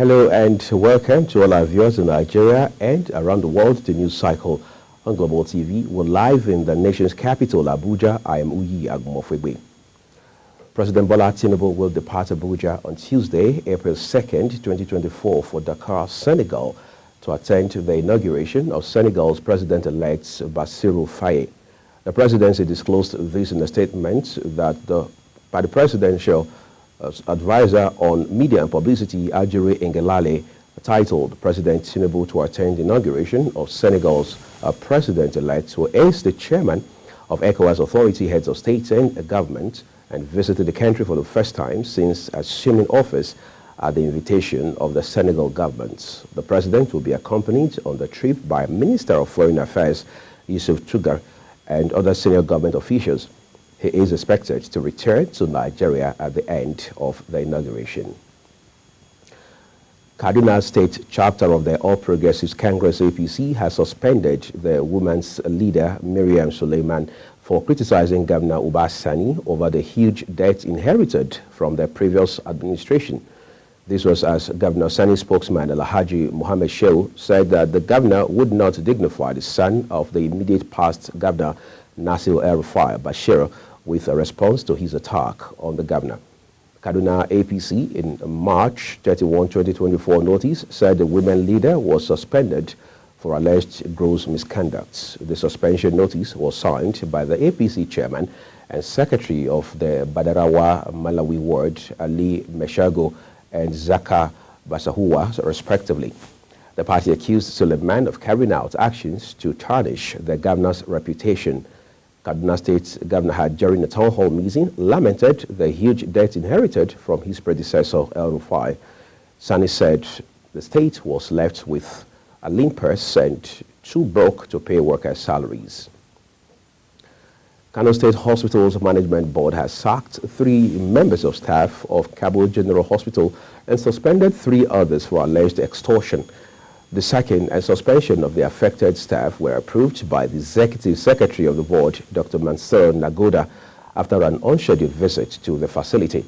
Hello and welcome to all our viewers in Nigeria and around the world. The news cycle on Global TV. We're live in the nation's capital, Abuja. I am Uyi Agumofegbe. President Bola Tinubu will depart Abuja on Tuesday, April 2nd, 2024 for Dakar, Senegal, to attend the inauguration of Senegal's President-elect Bassirou Faye. The presidency disclosed this in a statement by the presidential advisor on media and publicity, Ajuri Ngelale, titled President Tinubu to attend the inauguration of Senegal's president-elect, who is the chairman of ECOWAS Authority Heads of State and Government, and visited the country for the first time since assuming office at the invitation of the Senegal government. The president will be accompanied on the trip by Minister of Foreign Affairs, Yusuf Tugar, and other senior government officials. He is expected to return to Nigeria at the end of the inauguration. Kaduna State chapter of the All Progressives Congress APC has suspended the women's leader Miriam Suleiman for criticizing Governor Uba Sani over the huge debt inherited from the previous administration. This was as Governor Sani's spokesman Alhaji Mohammed Shehu said that the governor would not dignify the son of the immediate past governor Nasir El-Rufai Bashir with a response to his attack on the governor. Kaduna APC in March 31, 2024 notice said the women leader was suspended for alleged gross misconduct. The suspension notice was signed by the APC chairman and secretary of the Badarawa Malawi ward, Ali Meshago and Zaka Basahuwa, respectively. The party accused Suleiman of carrying out actions to tarnish the governor's reputation. Kaduna State Governor had, during a town hall meeting, lamented the huge debt inherited from his predecessor, El-Rufai. Sani said the state was left with a lean purse and too broke to pay workers' salaries. Kano State Hospital's Management Board has sacked 3 members of staff of Cabo General Hospital and suspended 3 others for alleged extortion. The sacking and suspension of the affected staff were approved by the Executive Secretary of the Board, Dr. Mansour Nagoda, after an unscheduled visit to the facility.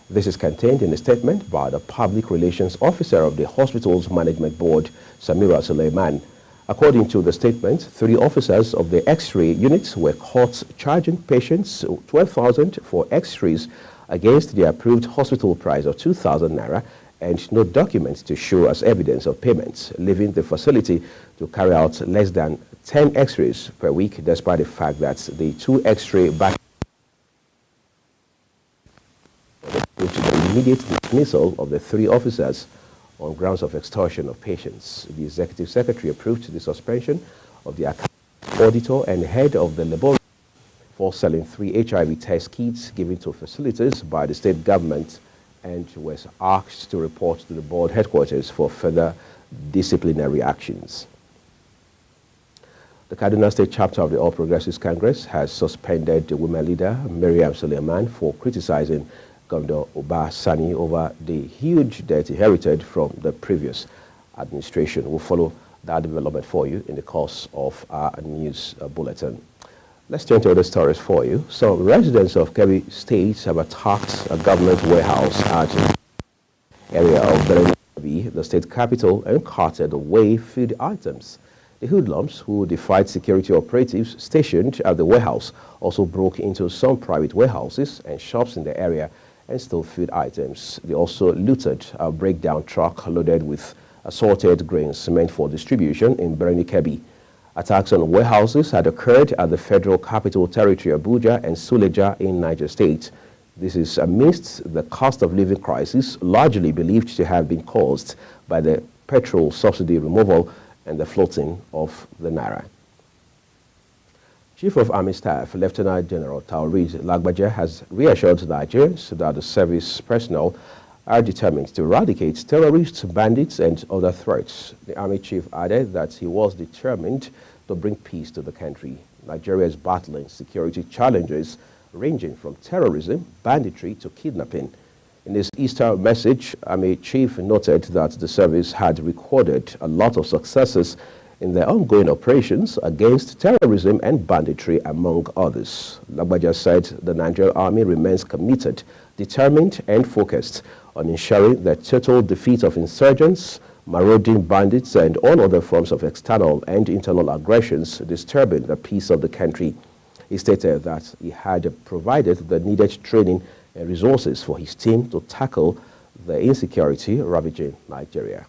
This is contained in a statement by the Public Relations Officer of the Hospital's Management Board, Samira Suleiman. According to the statement, 3 officers of the X-ray units were caught charging patients 12,000 for X-rays against the approved hospital price of 2,000 naira and no documents to show as evidence of payments, leaving the facility to carry out less than 10 X-rays per week, despite the fact that the 2 X-ray batches led to the immediate dismissal of the 3 officers on grounds of extortion of patients. The Executive Secretary approved the suspension of the account auditor and head of the laboratory for selling 3 HIV test kits given to facilities by the state government, and was asked to report to the board headquarters for further disciplinary actions. The Kaduna State chapter of the All Progressives Congress has suspended the women leader Miriam Suleiman for criticizing Governor Uba Sani over the huge debt inherited from the previous administration. We'll follow that development for you in the course of our news bulletin. Let's turn to other stories for you. Some residents of Kebbi State have attacked a government warehouse at the area of Kebbi, the state capital, and carted away food items. The hoodlums, who defied security operatives stationed at the warehouse, also broke into some private warehouses and shops in the area and stole food items. They also looted a breakdown truck loaded with assorted grains meant for distribution in Berni Kebbi. Attacks on warehouses had occurred at the Federal Capital Territory, Abuja, and Suleja in Niger State. This is amidst the cost of living crisis, largely believed to have been caused by the petrol subsidy removal and the floating of the naira. Chief of Army Staff, Lieutenant General Taoreed Lagbaja, has reassured Nigerians that the service personnel are determined to eradicate terrorists, bandits, and other threats. The Army Chief added that he was determined to bring peace to the country. Nigeria is battling security challenges ranging from terrorism, banditry, to kidnapping. In his Easter message, Army Chief noted that the service had recorded a lot of successes in their ongoing operations against terrorism and banditry, among others. Lagbaja said the Nigerian Army remains committed, determined, and focused on ensuring the total defeat of insurgents, marauding bandits, and all other forms of external and internal aggressions disturbing the peace of the country. He stated that he had provided the needed training and resources for his team to tackle the insecurity ravaging Nigeria.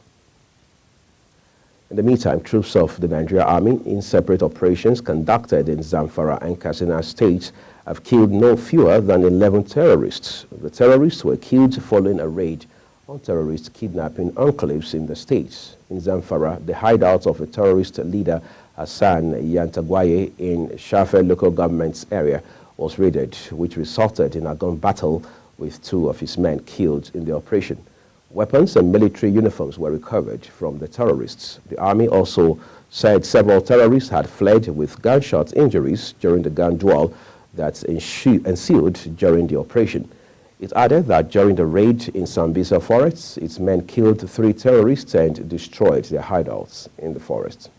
In the meantime, troops of the Nigerian Army in separate operations conducted in Zamfara and Katsina states have killed no fewer than 11 terrorists. The terrorists were killed following a raid on terrorist kidnapping enclaves in the states. In Zamfara, the hideout of a terrorist leader, Hassan Yantagwaye, in Shafe local government's area was raided, which resulted in a gun battle with 2 of his men killed in the operation. Weapons and military uniforms were recovered from the terrorists. The army also said several terrorists had fled with gunshot injuries during the gun duel that ensued during the operation. It added that during the raid in Sambisa Forest, its men killed 3 terrorists and destroyed their hideouts in the forest.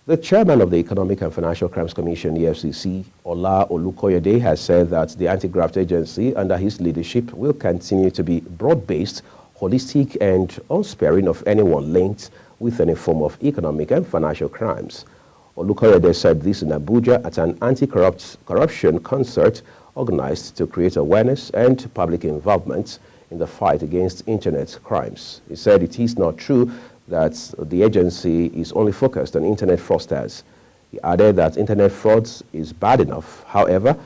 The chairman of the Economic and Financial Crimes Commission, EFCC, Ola Olukoyede, has said that the anti-graft agency under his leadership will continue to be broad-based, holistic, and unsparing of anyone linked with any form of economic and financial crimes. Olukoyede said this in Abuja at an anti-corruption concert organized to create awareness and public involvement in the fight against internet crimes. He said it is not true that the agency is only focused on internet fraudsters. He added that internet frauds is bad enough, however,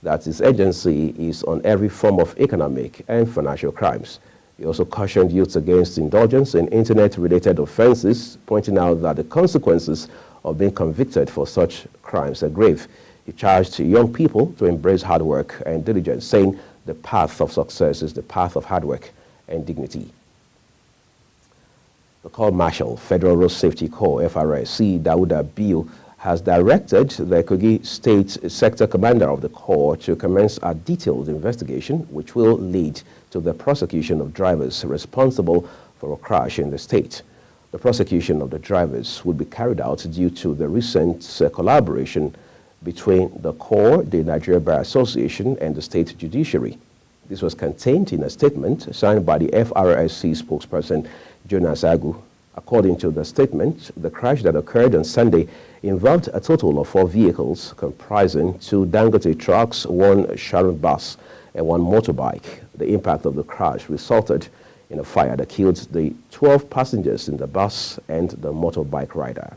that his agency is on every form of economic and financial crimes. He also cautioned youths against indulgence in internet-related offenses, pointing out that the consequences of being convicted for such crimes are grave. He charged young people to embrace hard work and diligence, saying the path of success is the path of hard work and dignity. The Corps Marshal, Federal Road Safety Corps, FRSC, Dauda Biu, has directed the Kogi State Sector Commander of the Corps to commence a detailed investigation which will lead to the prosecution of drivers responsible for a crash in the state. The prosecution of the drivers will be carried out due to the recent collaboration between the Corps, the Nigeria Bar Association, and the state judiciary. This was contained in a statement signed by the FRSC spokesperson, Jonas Agu. According to the statement, the crash that occurred on Sunday involved a total of 4 vehicles comprising 2 Dangote trucks, 1 Sharon bus, and 1 motorbike. The impact of the crash resulted in a fire that killed the 12 passengers in the bus and the motorbike rider.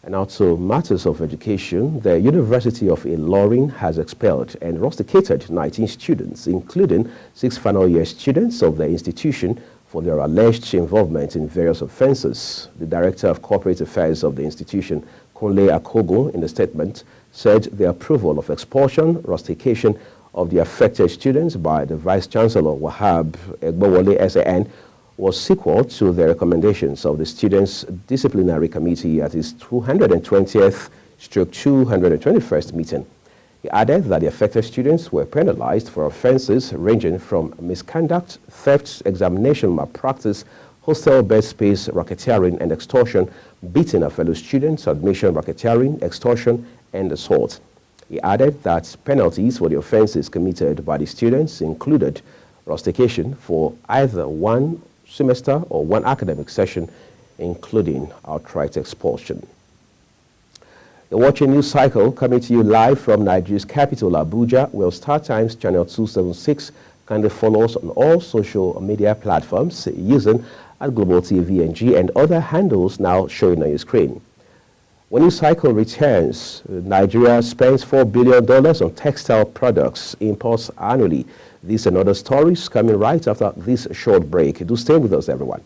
And now to matters of education, the University of Ilorin has expelled and rusticated 19 students, including 6 final year students of the institution, for their alleged involvement in various offenses. The Director of Corporate Affairs of the institution, Kunle Akogo, in the statement, said the approval of expulsion, rustication of the affected students by the Vice Chancellor, Wahab Egbowole SAN, was sequel to the recommendations of the Students' Disciplinary Committee at its 220th/221st meeting. He added that the affected students were penalized for offenses ranging from misconduct, theft, examination malpractice, hostel bed space racketeering and extortion, beating of fellow students, admission racketeering, extortion, and assault. He added that penalties for the offenses committed by the students included rustication for either 1 semester or 1 academic session, including outright expulsion. You're watching News Cycle, coming to you live from Nigeria's capital, Abuja. We'll Start Times Channel 276. Kindly follow us on all social media platforms using @Global TVNG and other handles now showing on your screen. When News Cycle returns, Nigeria spends $4 billion on textile products imports annually. These and other stories coming right after this short break. Do stay with us, everyone.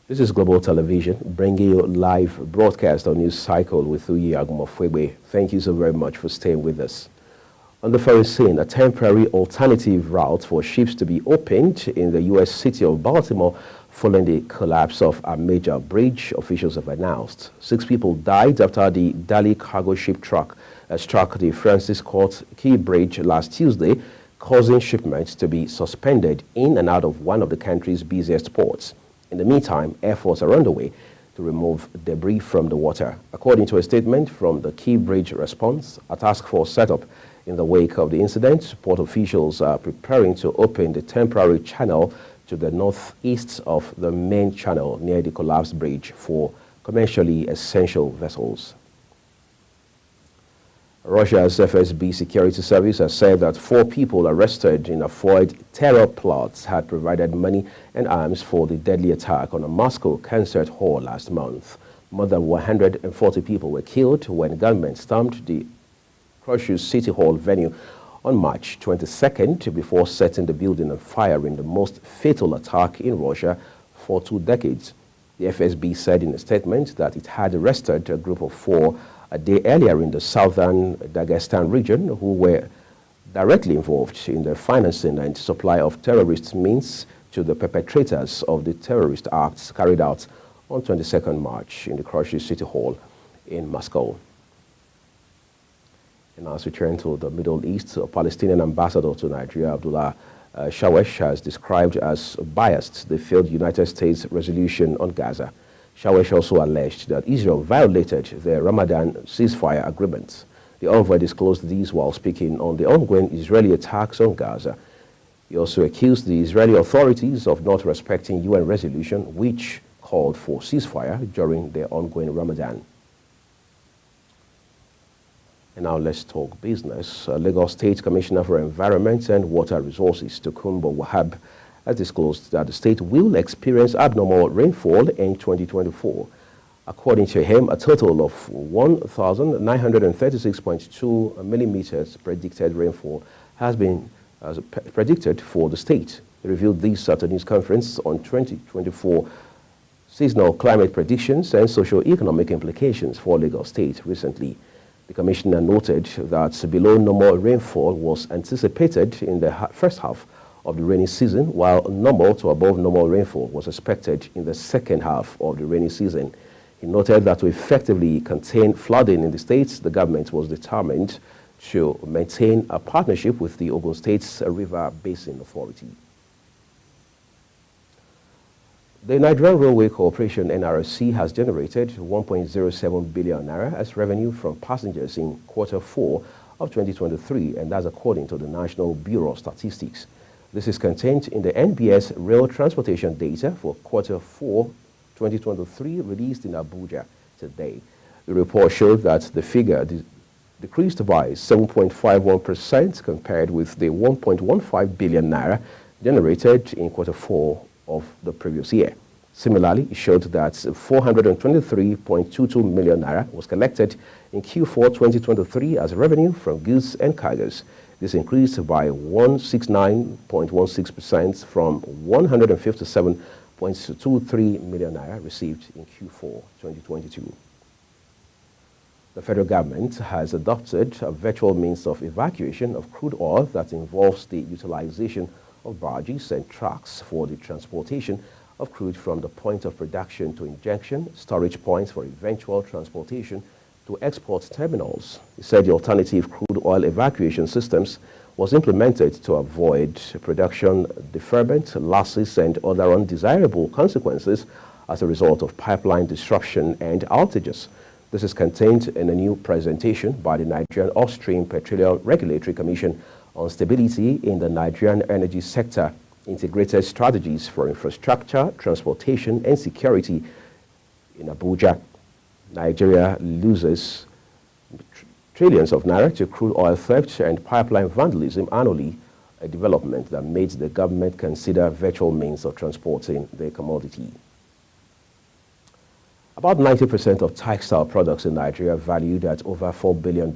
This is Global Television, bringing you live broadcast on News Cycle with Uyi Agumofwebe. Thank you so very much for staying with us. On the foreign scene, a temporary alternative route for ships to be opened in the U.S. city of Baltimore following the collapse of a major bridge, officials have announced. 6 people died after the Dali cargo ship truck struck the Francis Court Key Bridge last Tuesday, causing shipments to be suspended in and out of one of the country's busiest ports. In the meantime, efforts are underway to remove debris from the water. According to a statement from the Key Bridge response, a task force set up in the wake of the incident, port officials are preparing to open the temporary channel to the northeast of the main channel near the collapsed bridge for commercially essential vessels. Russia's FSB security service has said that 4 people arrested in a foiled terror plot had provided money and arms for the deadly attack on a Moscow concert hall last month. More than 140 people were killed when gunmen stormed the Khrushchev City Hall venue on March 22nd before setting the building on fire in the most fatal attack in Russia for 2 decades. The FSB said in a statement that it had arrested a group of 4 a day earlier in the southern Dagestan region who were directly involved in the financing and supply of terrorist means to the perpetrators of the terrorist acts carried out on 22nd March in the Khrushchev City Hall in Moscow. And as we turn to the Middle East, a Palestinian ambassador to Nigeria, Abdullah Shawesh, has described as biased the failed United States resolution on Gaza. Shawesh also alleged that Israel violated the Ramadan ceasefire agreement. The envoy disclosed these while speaking on the ongoing Israeli attacks on Gaza. He also accused the Israeli authorities of not respecting UN resolution, which called for ceasefire during the ongoing Ramadan. And now let's talk business. Lagos State Commissioner for Environment and Water Resources, Tokunbo Wahab, has disclosed that the state will experience abnormal rainfall in 2024. According to him, a total of 1,936.2 millimeters predicted rainfall has been predicted for the state. He revealed this at a news conference on 2024 seasonal climate predictions and socio-economic implications for Lagos State recently. The commissioner noted that below normal rainfall was anticipated in the first half of the rainy season, while normal to above normal rainfall was expected in the second half of the rainy season. He noted that to effectively contain flooding in the states, the government was determined to maintain a partnership with the Ogun State's River Basin Authority. The Nigerian Railway Corporation, NRC, has generated 1.07 billion naira as revenue from passengers in Q4 of 2023, and that's according to the National Bureau of Statistics. This is contained in the NBS Rail Transportation data for Q4 2023 released in Abuja today. The report showed that the figure decreased by 7.51% compared with the 1.15 billion naira generated in Q4 of the previous year. Similarly, it showed that 423.22 million naira was collected in Q4 2023 as revenue from goods and cargoes. This increased by 169.16% from 157.23 million naira received in Q4 2022. The federal government has adopted a virtual means of evacuation of crude oil that involves the utilization of barges and trucks for the transportation of crude from the point of production to injection, storage points for eventual transportation to export terminals. He said the alternative crude oil evacuation systems was implemented to avoid production deferment, losses, and other undesirable consequences as a result of pipeline disruption and outages. This is contained in a new presentation by the Nigerian Upstream Petroleum Regulatory Commission on stability in the Nigerian energy sector, integrated strategies for infrastructure, transportation, and security in Abuja. Nigeria loses trillions of naira to crude oil theft and pipeline vandalism annually, a development that made the government consider virtual means of transporting the commodity. About 90% of textile products in Nigeria, valued at over $4 billion,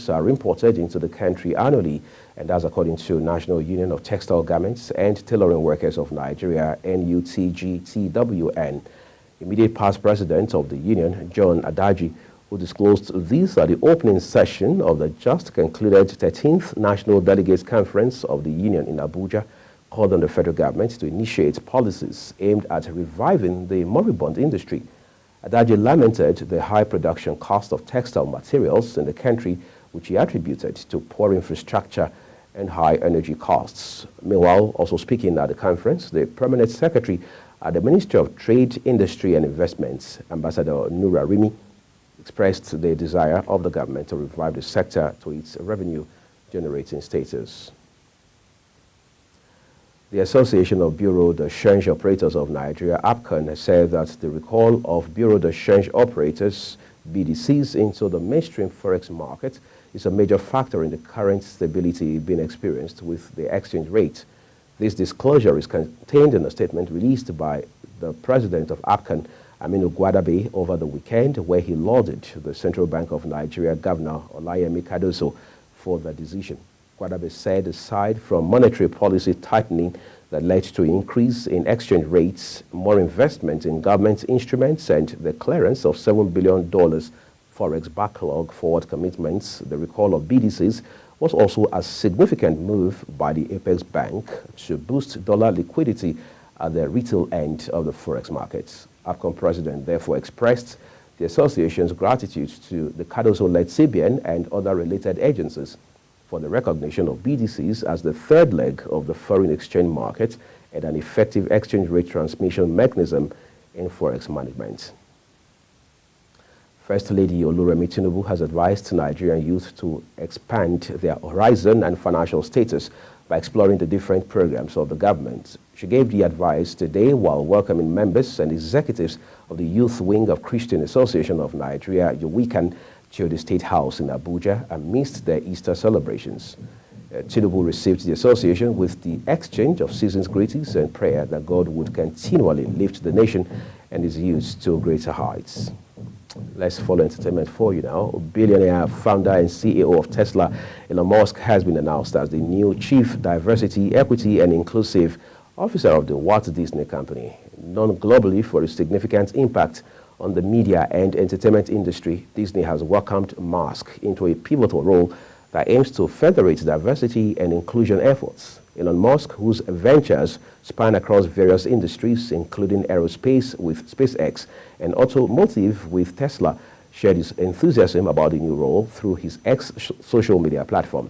are imported into the country annually, and that's according to National Union of Textile Garments and Tailoring Workers of Nigeria, NUTGTWN. Immediate past president of the union, John Adaji, who disclosed these at the opening session of the just concluded 13th National Delegates Conference of the union in Abuja, called on the federal government to initiate policies aimed at reviving the moribund industry. Adaje lamented the high production cost of textile materials in the country, which he attributed to poor infrastructure and high energy costs. Meanwhile, also speaking at the conference, the permanent secretary at the Ministry of Trade, Industry and Investments, Ambassador Nura Rimi, expressed the desire of the government to revive the sector to its revenue-generating status. The Association of Bureau de Change Operators of Nigeria, ABCON, has said that the recall of Bureau de Change Operators, BDCs, into the mainstream forex market is a major factor in the current stability being experienced with the exchange rate. This disclosure is contained in a statement released by the president of ABCON, Aminu Gwadabe, over the weekend, where he lauded the Central Bank of Nigeria Governor Olayemi Cardoso for the decision. Gwadabe said aside from monetary policy tightening that led to increase in exchange rates, more investment in government instruments, and the clearance of $7 billion forex backlog forward commitments, the recall of BDCs was also a significant move by the Apex Bank to boost dollar liquidity at the retail end of the forex markets. ABCON president therefore expressed the association's gratitude to the Cardoso-led CBN and other related agencies for the recognition of BDCs as the third leg of the foreign exchange market and an effective exchange rate transmission mechanism in forex management. First Lady Oluremi Tinubu has advised Nigerian youth to expand their horizon and financial status by exploring the different programs of the government. She gave the advice today while welcoming members and executives of the Youth Wing of Christian Association of Nigeria, YOWICAN, to the State House in Abuja amidst their Easter celebrations. Tinubu received the association with the exchange of season's greetings and prayer that God would continually lift the nation and his youth to greater heights. Let's follow entertainment for you now. Billionaire, founder, and CEO of Tesla, Elon Musk, has been announced as the new Chief Diversity, Equity, and Inclusive Officer of the Walt Disney Company. Known globally for its significant impact on the media and entertainment industry, Disney has welcomed Musk into a pivotal role that aims to further its diversity and inclusion efforts. Elon Musk, whose ventures span across various industries, including aerospace with SpaceX and automotive with Tesla, shared his enthusiasm about the new role through his X social media platform.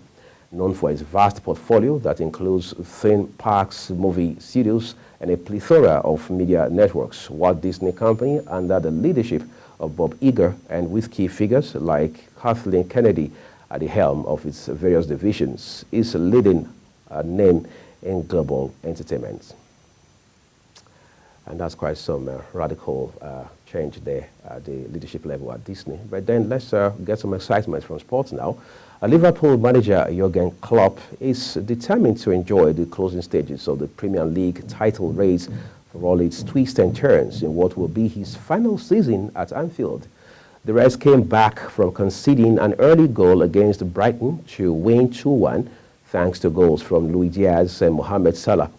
Known for its vast portfolio that includes theme parks, movie studios, and a plethora of media networks, Walt Disney Company, under the leadership of Bob Iger and with key figures like Kathleen Kennedy at the helm of its various divisions, is a leading name in global entertainment. And that's quite some radical change there at the leadership level at Disney. But then let's get some excitement from sports now. Liverpool manager Jurgen Klopp is determined to enjoy the closing stages of the Premier League title race for all its twists and turns in what will be his final season at Anfield. The Reds came back from conceding an early goal against Brighton to win 2-1, thanks to goals from Luis Diaz and Mohamed Salah.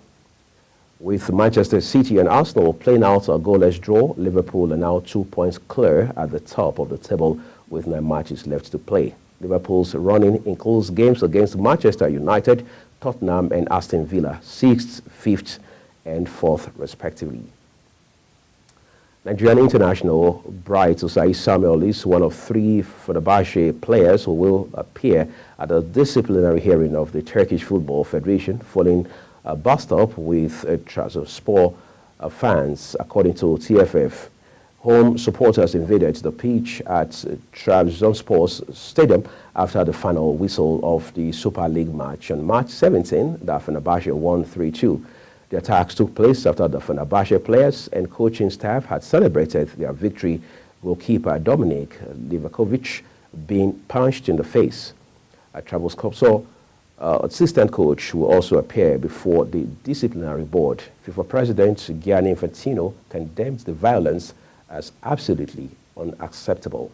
With Manchester City and Arsenal playing out a goalless draw, Liverpool are now 2 points clear at the top of the table with 9 matches left to play. Liverpool's running includes games against Manchester United, Tottenham and Aston Villa, 6th, 5th and 4th respectively. Nigerian international Bright Osai Samuel is one of 3 Fenerbahce players who will appear at a disciplinary hearing of the Turkish Football Federation following a bust-up with Trabzonspor fans, according to TFF. Home supporters invaded the pitch at Trabzonspor's stadium after the final whistle of the Super League match on March 17 that Fenerbahce won 3-2. The attacks took place after the Fenerbahce players and coaching staff had celebrated their victory, goalkeeper Dominik Livakovic being punched in the face. Trabzonspor assistant coach will also appear before the disciplinary board. FIFA President Gianni Infantino condemned the violence as absolutely unacceptable.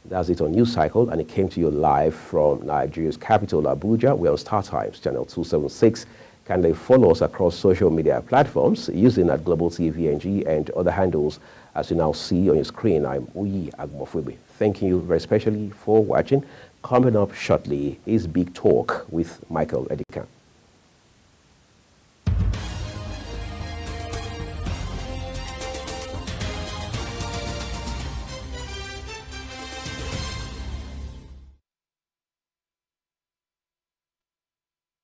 That's it on News Cycle, and it came to you live from Nigeria's capital, Abuja. We're on StarTimes, channel 276. Kindly follow us across social media platforms using at Global TVNG and other handles as you now see on your screen. I'm Uyi Agmofwebe. Thank you very specially for watching. Coming up shortly is Big Talk with Michael Edikan.